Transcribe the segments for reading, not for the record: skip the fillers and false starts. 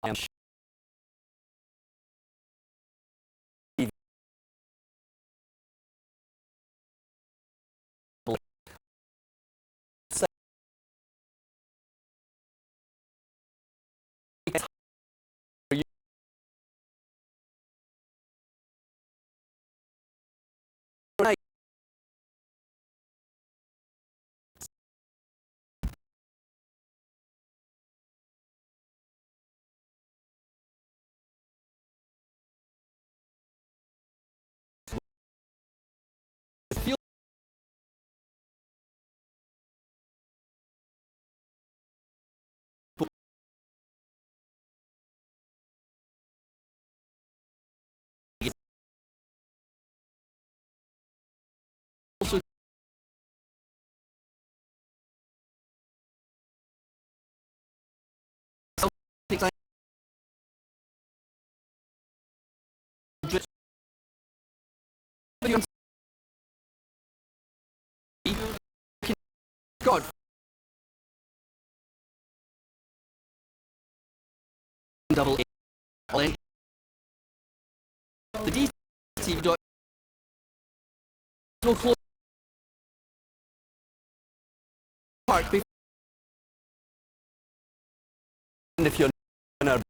I am also Celtic God double A. The DC dot so close park if you're in a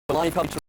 live up to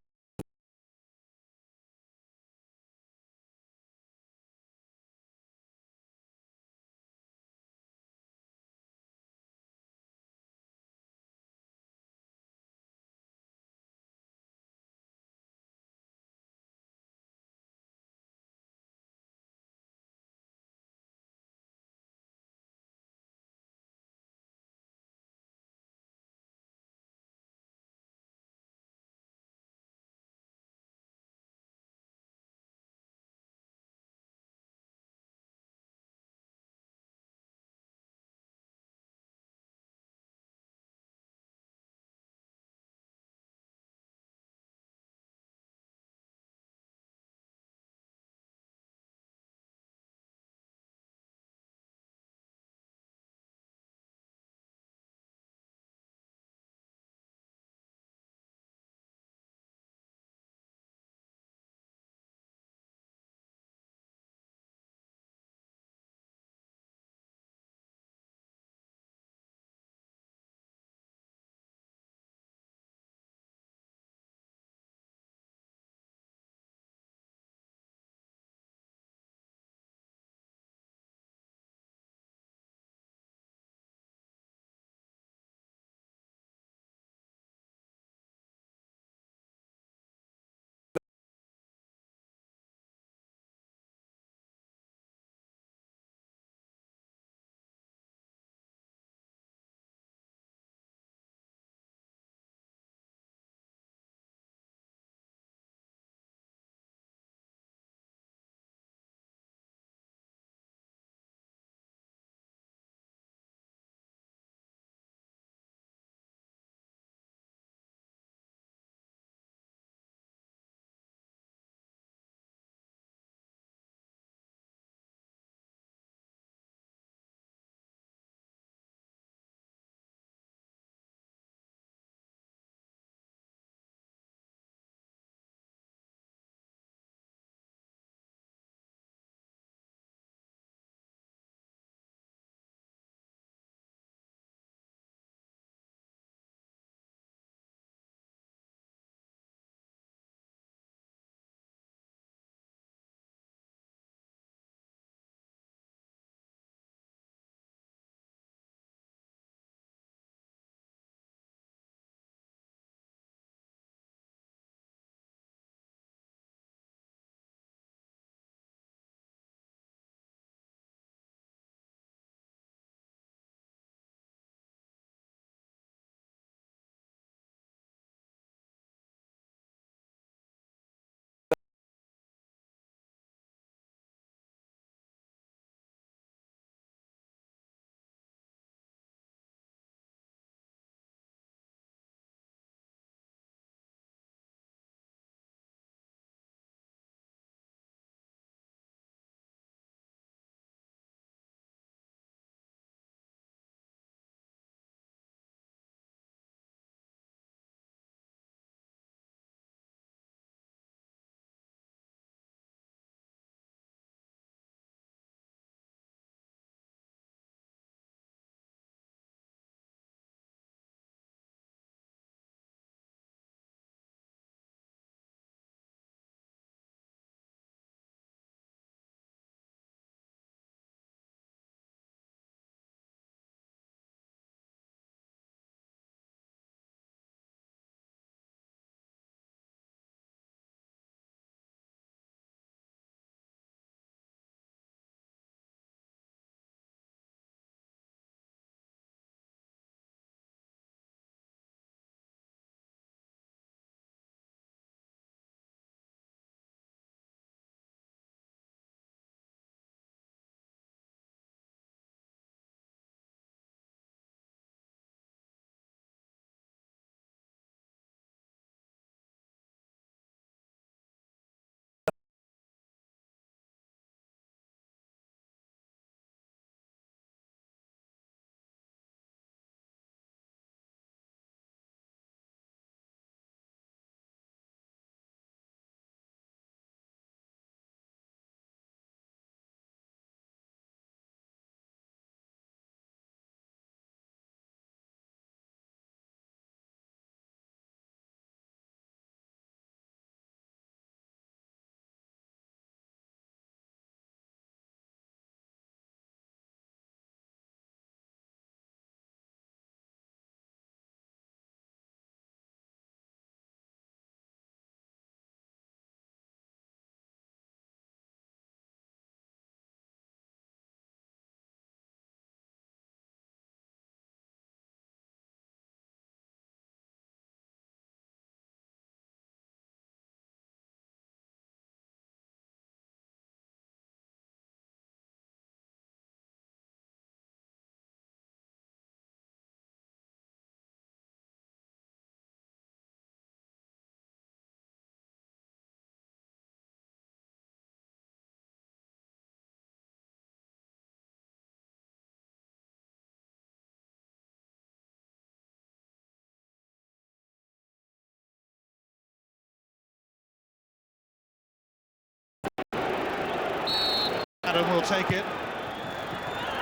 Adam will take it.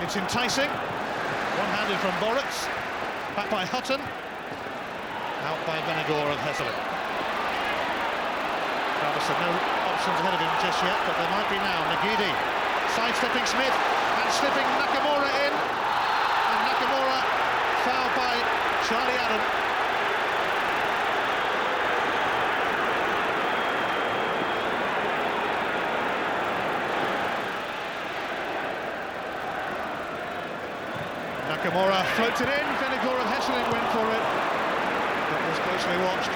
It's enticing. One-handed from Boritz. Back by Hutton. Out by Venegor of Hesselink. Gravison, no options ahead of him just yet, but there might be now. Nagidi sidestepping Smith and slipping Nakamura in. And Nakamura fouled by Charlie Adam. Nakamura floated in, Venegor of Hesselink went for it. That was closely watched.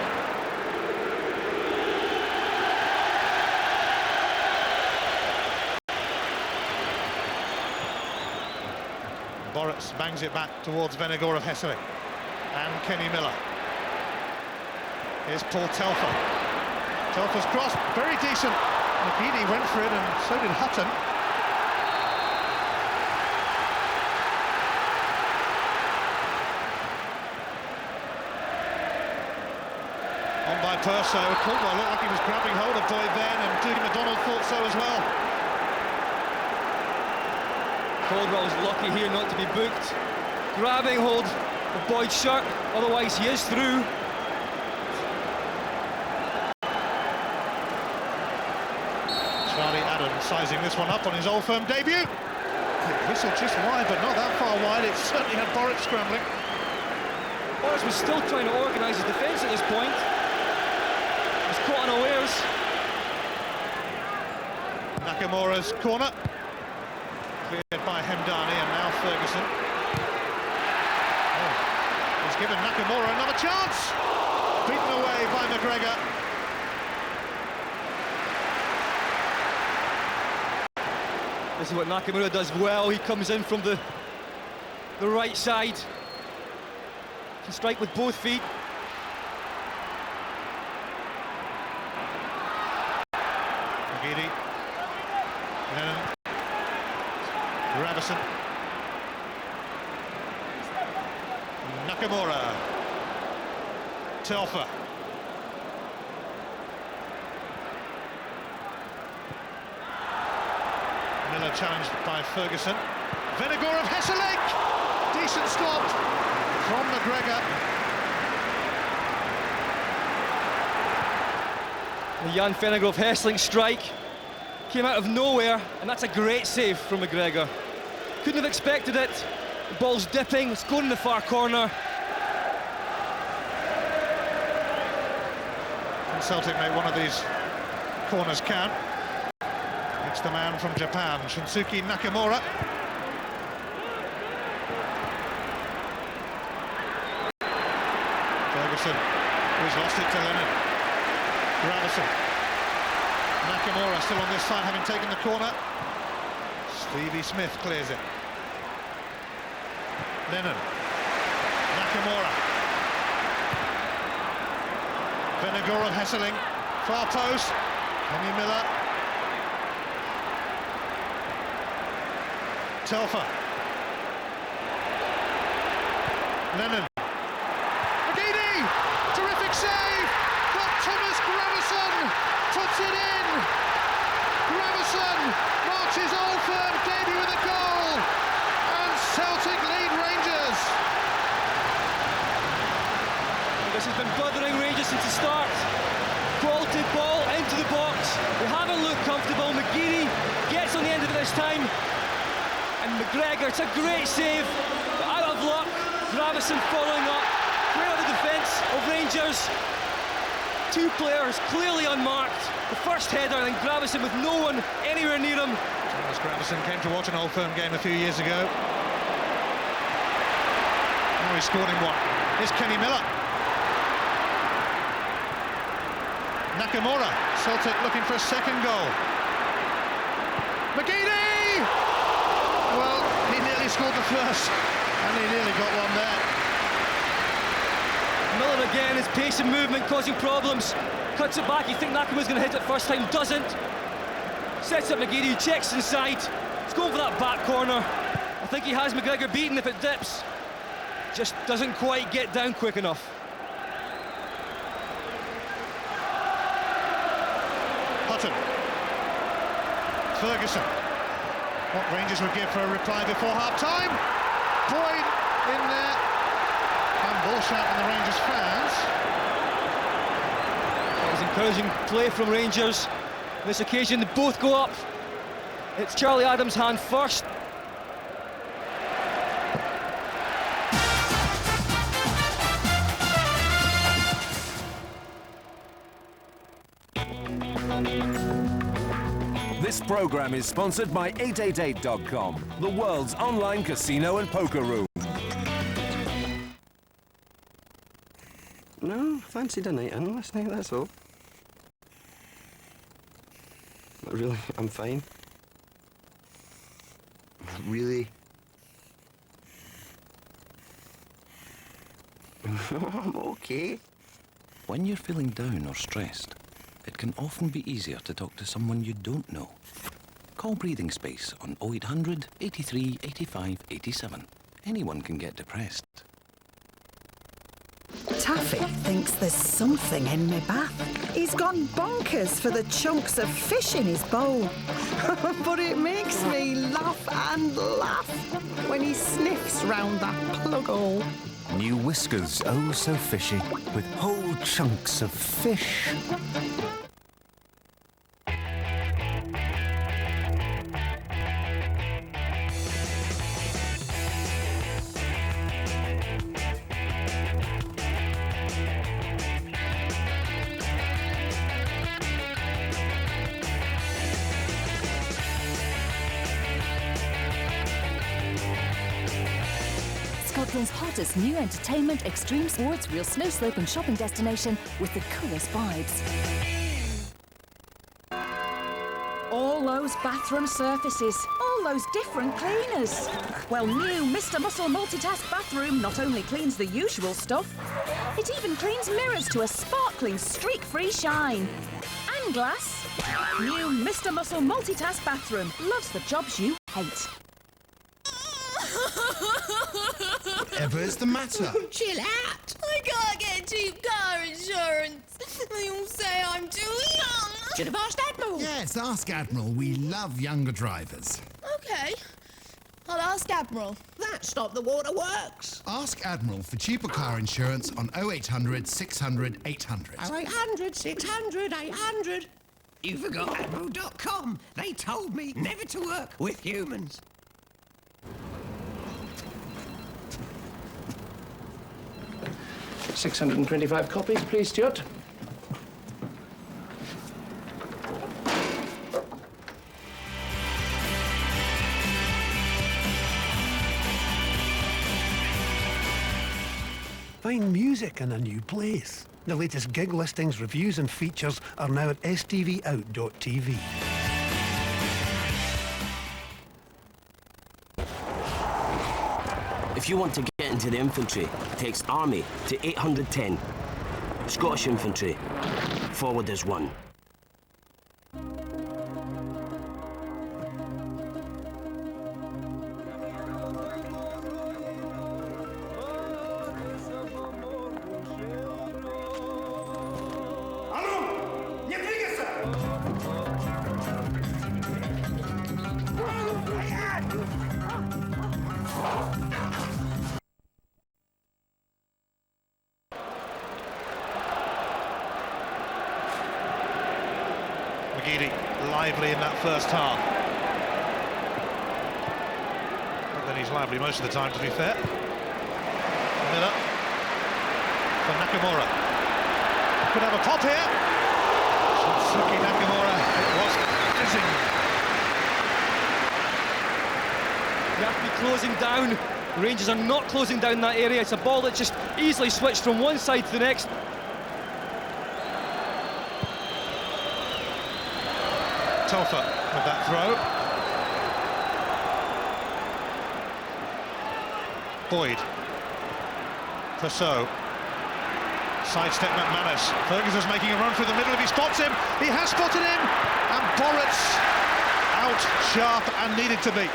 Boritz bangs it back towards Venegor of Hesselink. And Kenny Miller. Here's Paul Telfer. Telfer's cross, very decent. McGeady went for it and so did Hutton. On by Perso. Caldwell looked like he was grabbing hold of Boyd then, and Dougie McDonald thought so as well. Caldwell's lucky here not to be booked. Grabbing hold of Boyd's shirt, otherwise he is through. Charlie Adams sizing this one up on his Old Firm debut. Whistle just wide, but not that far wide. It certainly had Boritz scrambling. Boritz was still trying to organise his defence at this point. He was caught unawares. Nakamura's corner. Cleared by Hemdani, and now Ferguson. Oh, he's given Nakamura another chance. Beaten away by McGregor. This is what Nakamura does well. He comes in from the right side. Can strike with both feet. McGeady. Lennon. Gravison. Nakamura. Telfer. Miller challenged by Ferguson. Venegor of Hesselink! Decent stop from McGregor. The Jan Venegor of Hesselink strike came out of nowhere, and that's a great save from McGregor. Couldn't have expected it. The ball's dipping, it's going in the far corner. Can Celtic make one of these corners count? It's the man from Japan, Shunsuke Nakamura. Ferguson, who's lost it to Lennon. Gravison. Nakamura still on this side, having taken the corner. Stevie Smith clears it. Lennon. Nakamura. Venegor of Hesselink. Far post. Kenny Miller. Telfer. Lennon. McGeady! Terrific save! But Thomas Gravison puts it in! Gravison marches Old Firm debut with a goal! And Celtic lead Rangers! This has been bothering Rangers since the start. Quality ball into the box. They haven't looked comfortable. McGeady gets on the end of it this time. And McGregor, it's a great save, but out of luck. Gravison following up, clear out the defence of Rangers. Two players clearly unmarked. The first header, and then Gravison with no one anywhere near him. Thomas Gravison came to watch an Old Firm game a few years ago. Now he's scored in one. Here's Kenny Miller. Nakamura, Celtic looking for a second goal. McGeady! Well, he nearly scored the first, and he nearly got one there. Miller again, his pace and movement causing problems. Cuts it back, you think Nakamura's going to hit it first time, doesn't. Sets up McGeady, checks inside. He's going for that back corner. I think he has McGregor beaten if it dips. Just doesn't quite get down quick enough. Hutton. Ferguson. what Rangers would give for a reply before half-time. Boyd in there. And ball shout from the Rangers fans. It was encouraging play from Rangers. On this occasion, they both go up. It's Charlie Adams' hand first. This programme is sponsored by 888.com, the world's online casino and poker room. No, I fancied a night in last night, that's all. But really, I'm fine. Really? I'm okay. When you're feeling down or stressed, it can often be easier to talk to someone you don't know. Call Breathing Space on 0800 83 85 87. Anyone can get depressed. Taffy thinks there's something in my bath. He's gone bonkers for the chunks of fish in his bowl. But it makes me laugh and laugh when he sniffs round that plug hole. New whiskers, oh so fishy, with whole chunks of fish. Scotland's hottest new entertainment, extreme sports, real snow slope and shopping destination with the coolest vibes. All those bathroom surfaces, all those different cleaners. Well, new Mr. Muscle Multitask Bathroom not only cleans the usual stuff, it even cleans mirrors to a sparkling streak-free shine. And glass. New Mr. Muscle Multitask Bathroom loves the jobs you hate. Whatever's the matter? Chill out. I can't get cheap car insurance. They all say I'm too young. Should have asked Admiral. Yes, ask Admiral. We love younger drivers. Okay. I'll ask Admiral. That stopped the waterworks. Ask Admiral for cheaper car insurance on 0800 600 800. 0800 600 800. You forgot Admiral.com. They told me never to work with humans. £625 copies, please, Stuart. Find music in a new place. The latest gig listings, reviews and features are now at stvout.tv. If you want to get into the infantry, text Army to 810. Scottish Infantry. Forward is 1. Lively in that first half. But then he's lively most of the time, to be fair. Miller for Nakamura. Could have a pop here. Shinsuke Nakamura. It was fizzing. You have to be closing down. Rangers are not closing down that area. It's a ball that just easily switched from one side to the next. Telfer with that throw. Boyd. Trousseau. Sidestep McManus. Ferguson's making a run through the middle. If he spots him, he has spotted him. And Boritz out sharp and needed to be.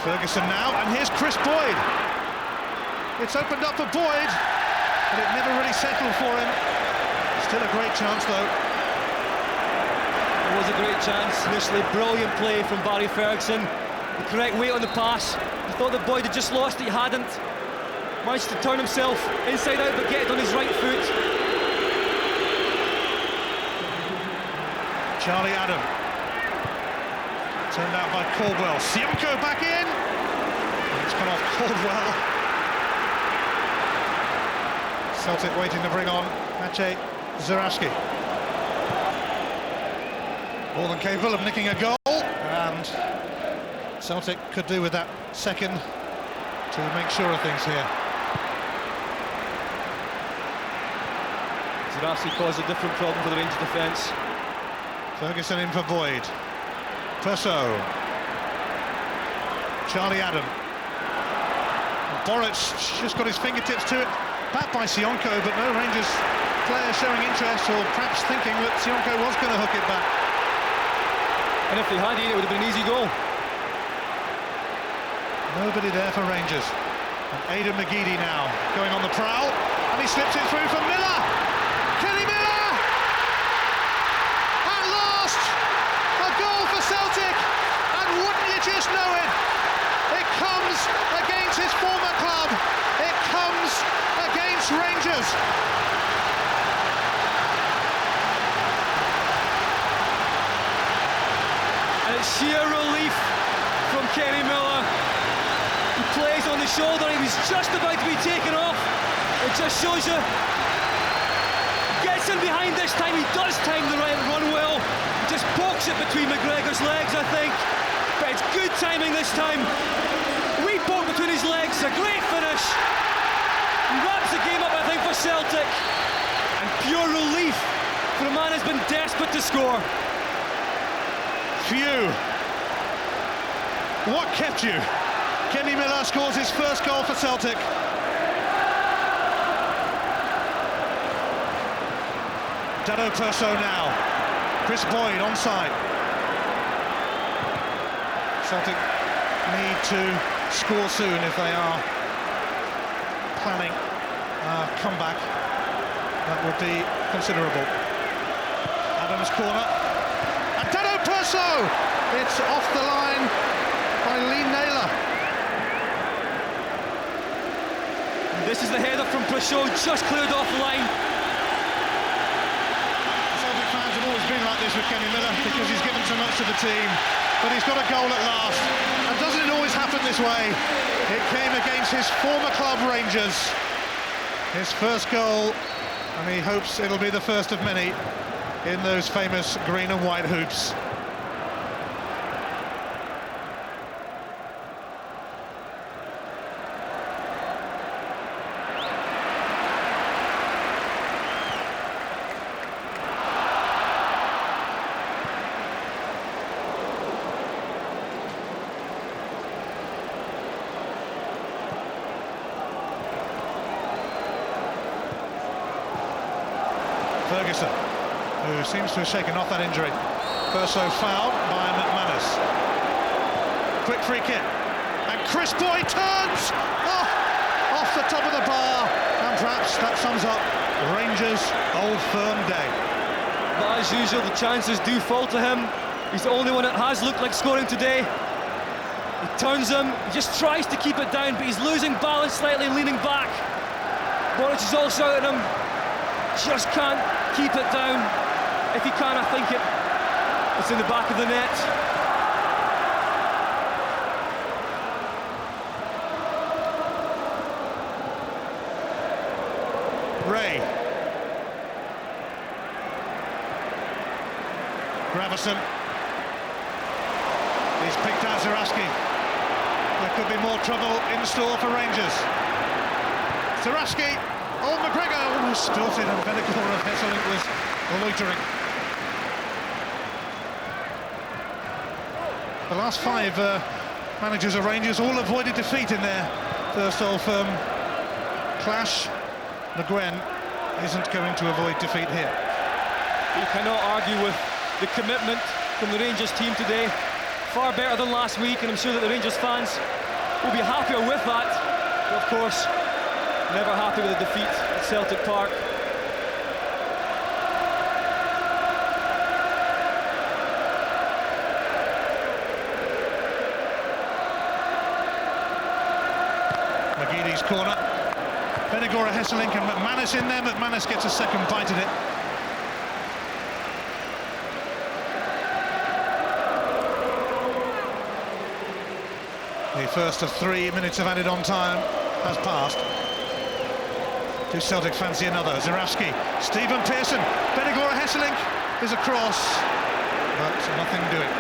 Ferguson now, and here's Chris Boyd. It's opened up for Boyd, but it never really settled for him. Still a great chance, though. It was a great chance. Initially, brilliant play from Barry Ferguson. The correct weight on the pass. He thought that Boyd had just lost it, he hadn't. Managed to turn himself inside out, but get it on his right foot. Charlie Adam. Turned out by Caldwell. Sionko back in. It's come off Caldwell. Celtic waiting to bring on Maciej Zaraski. More than capable of nicking a goal, and Celtic could do with that second to make sure of things here. Zaraski caused a different problem for the Rangers defence. Ferguson in for Boyd. Perso. Charlie Adam. Boric just got his fingertips to it. Back by Sionko, but no Rangers player showing interest, or perhaps thinking that Sionko was going to hook it back. And if they had it, it would have been an easy goal. Nobody there for Rangers. And Aidan McGeady now going on the prowl, and he slips it through for Miller. Kenny Miller! At last, a goal for Celtic, and wouldn't you just know it? It comes against his former club. It comes against Rangers. And it's sheer relief from Kenny Miller. He plays on the shoulder, he was just about to be taken off. It just shows you. Gets in behind this time, he does time the right run well. He just pokes it between McGregor's legs, I think. But it's good timing this time. Wee poke between his legs, a great finish. He wraps the game up, I think, for Celtic. And pure relief for a man who's been desperate to score. Phew. What kept you? Kenny Miller scores his first goal for Celtic. Dado Perso now. Chris Boyd onside. Celtic need to score soon if they are planning a comeback. That would be considerable. Adams' corner. And Dado Perso! It's off the line by Lee Naylor. And this is the header from Perso, just cleared off the line. Celtic fans have always been like this with Kenny Miller because he's given so much to the team. But he's got a goal at last. And doesn't it always happen this way? It came against his former club, Rangers. His first goal, and he hopes it'll be the first of many in those famous green and white hoops. Ferguson, who seems to have shaken off that injury. Perso fouled by McManus. Quick free kick, and Chris Boyd turns! Oh, off the top of the bar, and perhaps that sums up Rangers' old firm day. But as usual, the chances do fall to him. He's the only one that has looked like scoring today. He turns him, he just tries to keep it down, but he's losing balance slightly, leaning back. Boric is also out at him. Just can't keep it down. If he can, I think it's in the back of the net. Ray. Gravison. He's picked out Zaraski. There could be more trouble in store for Rangers. Zaraski. Oh, McGregor almost spilt it, and Benegora Hesselink was loitering. The last five managers of Rangers all avoided defeat in their first Old Firm clash. Le Guen isn't going to avoid defeat here. You cannot argue with the commitment from the Rangers team today. far better than last week, and I'm sure that the Rangers fans will be happier with that. But of course, never happy with a defeat at Celtic Park. McGeady's corner. Benigora, Hesselink and McManus in there. McManus gets a second bite at it. The first of 3 minutes of added on time has passed. Do Celtic fancy another? Zurawski, Stephen Pearson, Benigora, Hesselink is a cross, but nothing doing.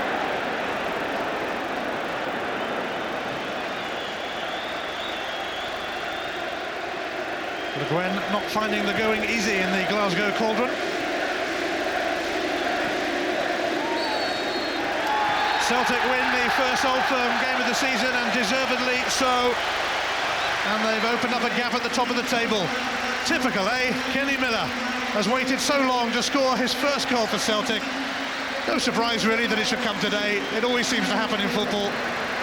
Le Guen not finding the going easy in the Glasgow Cauldron. Celtic win the first Old Firm game of the season, and deservedly so. And they've opened up a gap at the top of the table. Typical, eh? Kenny Miller has waited so long to score his first goal for Celtic. No surprise really that it should come today. It always seems to happen in football.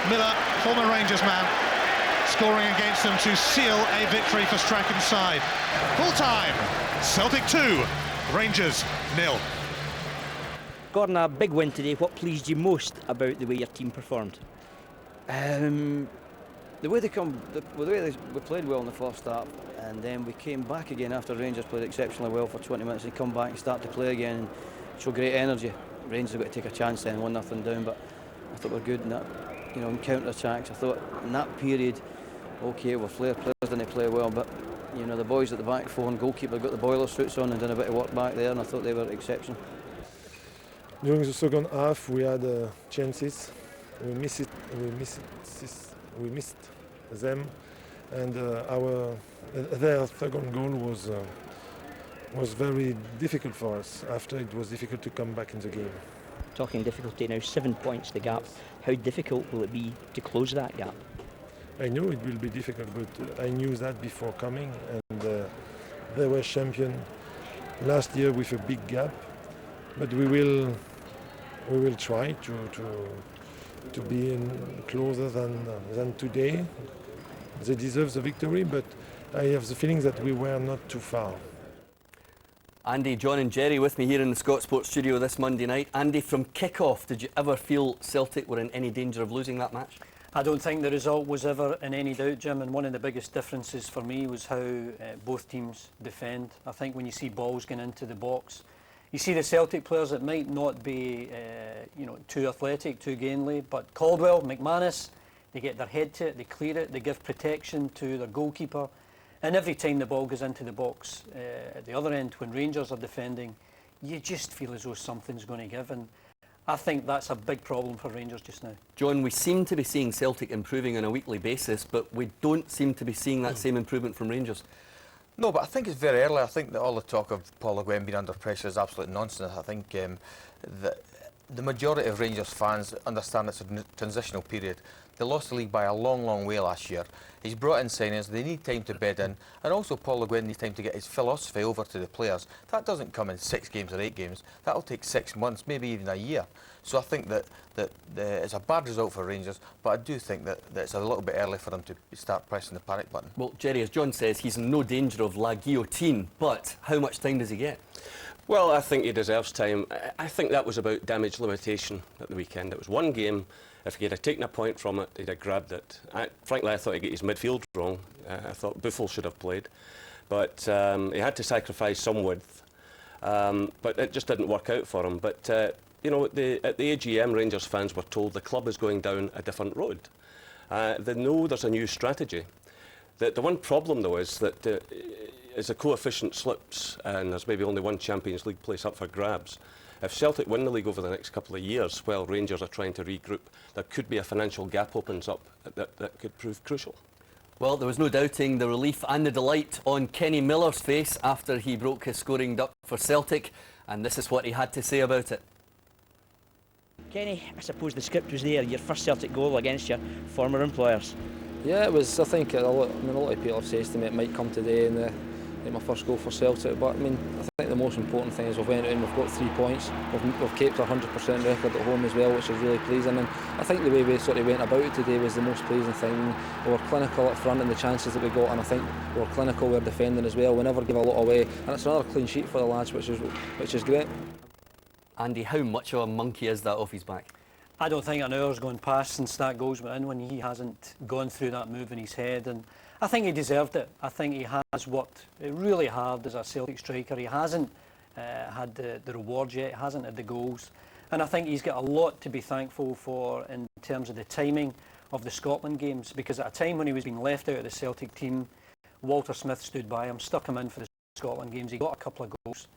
Miller, former Rangers man, scoring against them to seal a victory for Strachan's side. Full time, Celtic 2, Rangers 0. Gordon, a big win today. What pleased you most about the way your team performed? The way we played well in the first half, and then we came back again after Rangers played exceptionally well for 20 minutes. They come back and start to play again and show great energy. Rangers have got to take a chance then, 1-0 down, but I thought we were good in that, in counter-attacks. I thought in that period, okay, well, players didn't play well, but the boys at the back four and goalkeeper got the boiler suits on and done a bit of work back there, and I thought they were exceptional. During the second half, we had chances. We missed them, and their second goal was very difficult for us. After it was difficult to come back in the game. Talking difficulty now, 7 points the gap. How difficult will it be to close that gap? I know it will be difficult, but I knew that before coming, and they were champion last year with a big gap. But we will try to be closer than today. They deserve the victory, but I have the feeling that we were not too far. Andy, John and Jerry with me here in the Scott Sports studio this Monday night. Andy, from kick-off, did you ever feel Celtic were in any danger of losing that match? I don't think the result was ever in any doubt, Jim, and one of the biggest differences for me was how both teams defend. I think when you see balls going into the box, you see the Celtic players that might not be too athletic, too gainly, but Caldwell, McManus, they get their head to it, they clear it, they give protection to their goalkeeper, and every time the ball goes into the box at the other end, when Rangers are defending, you just feel as though something's going to give, and I think that's a big problem for Rangers just now. John, we seem to be seeing Celtic improving on a weekly basis, but we don't seem to be seeing that same improvement from Rangers. No, but I think it's very early. I think that all the talk of Paul Le Guen being under pressure is absolute nonsense. I think the majority of Rangers fans understand it's a transitional period. They lost the league by a long, long way last year. He's brought in signings, they need time to bed in, and also Paul Le Guen needs time to get his philosophy over to the players. That doesn't come in 6 games or 8 games. That'll take 6 months, maybe even a year. So I think that it's a bad result for Rangers, but I do think that it's a little bit early for them to start pressing the panic button. Well, Jerry, as John says, he's in no danger of la guillotine, but how much time does he get? Well, I think he deserves time. I think that was about damage limitation at the weekend. It was one game. If he had taken a point from it, he'd have grabbed it. Frankly, I thought he got his midfield wrong. I thought Buffel should have played. But he had to sacrifice some width. But it just didn't work out for him. But, at the AGM, Rangers fans were told the club is going down a different road. They know there's a new strategy. The one problem, though, is that as the coefficient slips and there's maybe only one Champions League place up for grabs, if Celtic win the league over the next couple of years while Rangers are trying to regroup, there could be a financial gap opens up that could prove crucial. Well, there was no doubting the relief and the delight on Kenny Miller's face after he broke his scoring duck for Celtic, and this is what he had to say about it. Kenny, I suppose the script was there, your first Celtic goal against your former employers. Yeah, it was. I think a lot of people have said to me it might come today in my first goal for Celtic, but I mean, I think the most important thing is we've went in, we've got 3 points, we've kept a 100% record at home as well, which is really pleasing. And I think the way we sort of went about it today was the most pleasing thing. We were clinical up front in the chances that we got, and I think we were clinical, we were defending as well. We never give a lot away, and it's another clean sheet for the lads, which is great. Andy, how much of a monkey is that off his back? I don't think an hour's gone past since that goal's went in when he hasn't gone through that move in his head, and I think he deserved it. I think he has worked really hard as a Celtic striker. He hasn't had the rewards yet, he hasn't had the goals, and I think he's got a lot to be thankful for in terms of the timing of the Scotland games, because at a time when he was being left out of the Celtic team, Walter Smith stood by him, stuck him in for the Scotland games. He got a couple of goals,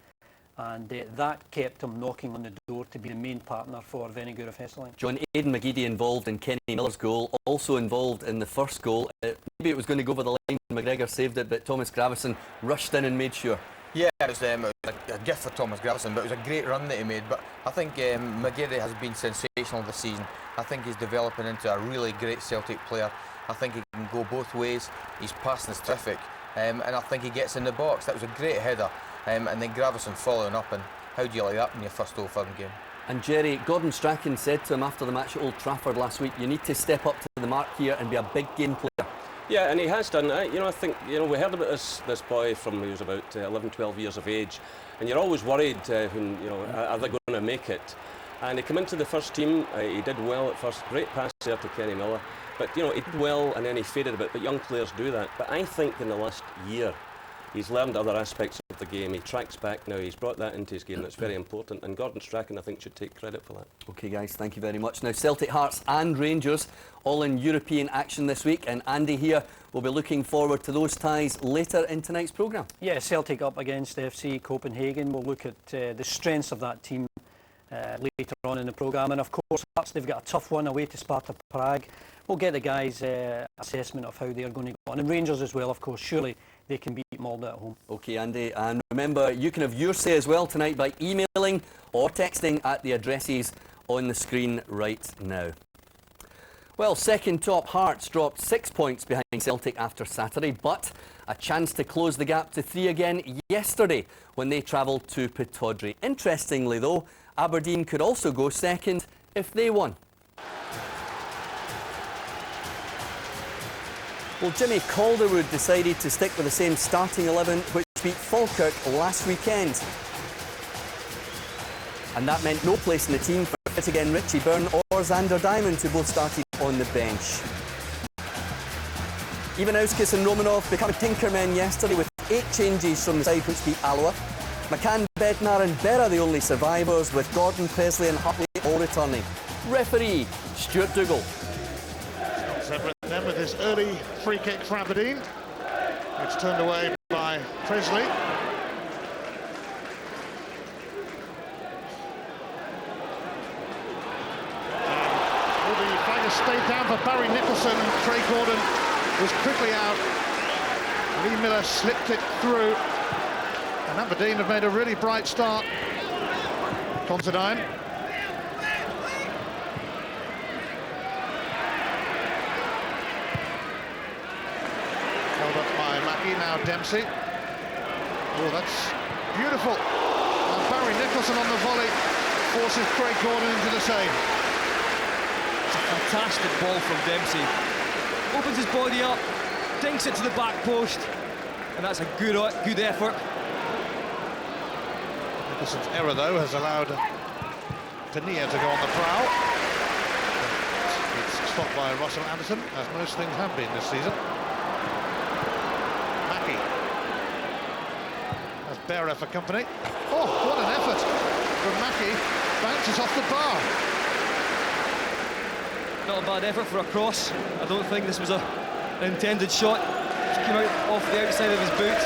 and that kept him knocking on the door to be the main partner for Vennegoor of Hesselink. John, Aidan McGeady involved in Kenny Miller's goal, also involved in the first goal. Maybe it was going to go over the line, McGregor saved it, but Thomas Gravison rushed in and made sure. Yeah, it was a gift for Thomas Gravison, but it was a great run that he made. But I think McGeady has been sensational this season. I think he's developing into a really great Celtic player. I think he can go both ways. His passing is terrific, and I think he gets in the box. That was a great header. And then Gravison following up, and how do you like that in your first Old Firm game? And Jerry, Gordon Strachan said to him after the match at Old Trafford last week, you need to step up to the mark here and be a big game player. Yeah, and he has done. I think we heard about this boy from he was about 11, 12 years of age, and you're always worried when are they going to make it? And he came into the first team. He did well at first. Great pass there to Kenny Miller, but he did well and then he faded a bit. But young players do that. But I think in the last year, he's learned other aspects of the game. He tracks back now. He's brought that into his game. That's very important. And Gordon Strachan, I think, should take credit for that. OK, guys, thank you very much. Now, Celtic, Hearts and Rangers all in European action this week. And Andy here will be looking forward to those ties later in tonight's programme. Yeah, Celtic up against FC Copenhagen. We'll look at the strengths of that team later on in the programme. And, of course, Hearts, they've got a tough one away to Sparta Prague. We'll get the guys' assessment of how they're going to go on. And Rangers as well, of course. Surely they can beat Molde at home. OK, Andy, and remember, you can have your say as well tonight by emailing or texting at the addresses on the screen right now. Well, second top Hearts dropped 6 points behind Celtic after Saturday, but a chance to close the gap to 3 again yesterday when they travelled to Pittodrie. Interestingly though, Aberdeen could also go second if they won. Well, Jimmy Calderwood decided to stick with the same starting 11 which beat Falkirk last weekend. And that meant no place in the team for fit again Richie Byrne or Xander Diamond, who both started on the bench. Ivanauskas and Romanov became tinkermen yesterday with 8 changes from the side which beat Alloa. McCann, Bednar and Berra the only survivors, with Gordon, Presley and Hartley all returning. Referee, Stuart Dougal. Separate then with this early free kick for Aberdeen. It's turned away by Presley. Will the flag has stayed down for Barry Nicholson. Craig Gordon was quickly out. Lee Miller slipped it through. And Aberdeen have made a really bright start. Considine. Held up by Mackie, now Dempsey. Oh, that's beautiful. And Barry Nicholson on the volley forces Craig Gordon into the save. It's a fantastic ball from Dempsey. Opens his body up, dinks it to the back post, and that's a good effort. Nicholson's error, though, has allowed Tania to go on the prowl. It's stopped by Russell Anderson, as most things have been this season. Mackie has Berra for company. Oh, what an effort from Mackie. Bounces off the bar. Not a bad effort for a cross. I don't think this was an intended shot. Just came out off the outside of his boot.